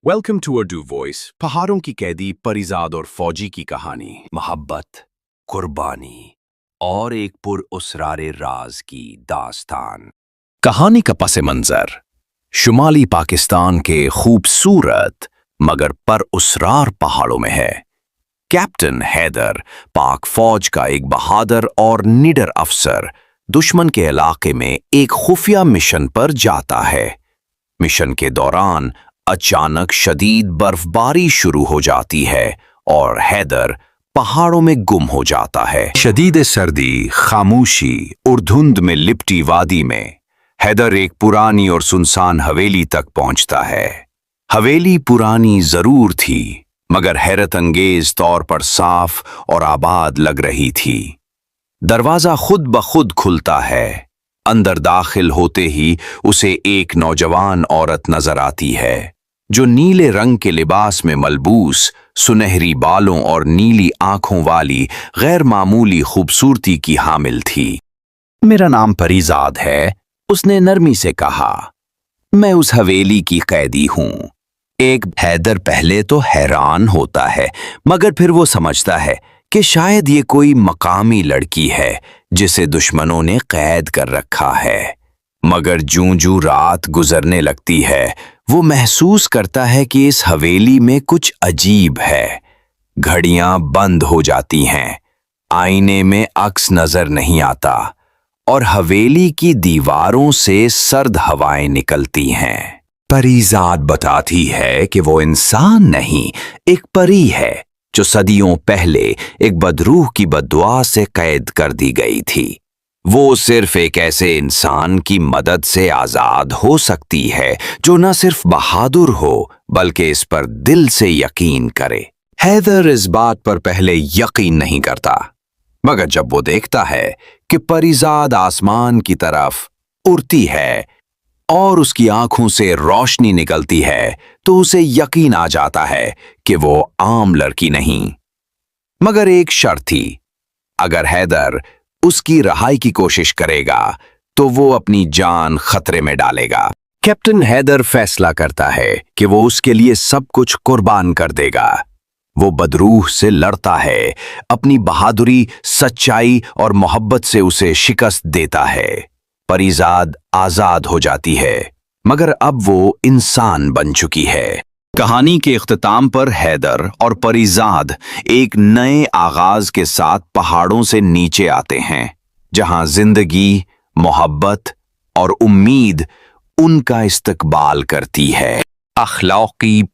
Welcome to अर्डू voice. पहाड़ों की कैदी परिजाद और फौजी की कहानी, मोहब्बत, कुर्बानी और एक पुरअसरारे राज की दास्तान। कहानी का पस मंजर शुमाली पाकिस्तान के खूबसूरत मगर पुरअसरार पहाड़ों में है। कैप्टन हैदर पाक फौज का एक बहादुर और निडर अफसर दुश्मन के इलाके में एक खुफिया मिशन पर जाता है। मिशन के दौरान अचानक शदीद बर्फबारी शुरू हो जाती है और हैदर पहाड़ों में गुम हो जाता है। शदीद सर्दी, खामोशी और धुंध में लिपटी वादी में हैदर एक पुरानी और सुनसान हवेली तक पहुंचता है। हवेली पुरानी जरूर थी मगर हैरत अंगेज तौर पर साफ और आबाद लग रही थी। दरवाजा खुद ब खुद खुलता है। अंदर दाखिल होते ही उसे एक नौजवान औरत नजर आती है जो नीले रंग के लिबास में मलबूस, सुनहरी बालों और नीली आंखों वाली गैर मामूली खूबसूरती की हामिल थी। मेरा नाम परिजाद है, उसने नरमी से कहा। मैं उस हवेली की कैदी हूं। एक हैदर पहले तो हैरान होता है मगर फिर वो समझता है कि शायद ये कोई मकामी लड़की है जिसे दुश्मनों ने कैद कर रखा है। मगर जूं-जूं रात गुजरने लगती है वो महसूस करता है कि इस हवेली में कुछ अजीब है। घड़ियां बंद हो जाती हैं, आईने में अक्स नजर नहीं आता और हवेली की दीवारों से सर्द हवाएं निकलती हैं। परिजाद बताती है कि वो इंसान नहीं, एक परी है जो सदियों पहले एक बदरूह की बद्दुआ से कैद कर दी गई थी। वो सिर्फ एक ऐसे इंसान की मदद से आजाद हो सकती है जो न सिर्फ बहादुर हो बल्कि इस पर दिल से यकीन करे। हैदर इस बात पर पहले यकीन नहीं करता मगर जब वो देखता है कि परिजाद आसमान की तरफ उड़ती है और उसकी आंखों से रोशनी निकलती है तो उसे यकीन आ जाता है कि वो आम लड़की नहीं। मगर एक शर्त थी, अगर हैदर उसकी रहाई की कोशिश करेगा तो वो अपनी जान खतरे में डालेगा। कैप्टन हैदर फैसला करता है कि वो उसके लिए सब कुछ कुर्बान कर देगा। वो बदरूह से लड़ता है, अपनी बहादुरी, सच्चाई और मोहब्बत से उसे शिकस्त देता है। परिजाद आजाद हो जाती है मगर अब वो इंसान बन चुकी है। कहानी के इख्तिताम पर हैदर और परिजाद एक नए आगाज के साथ पहाड़ों से नीचे आते हैं जहां जिंदगी, मोहब्बत और उम्मीद उनका इस्तकबाल करती है। अखलाकी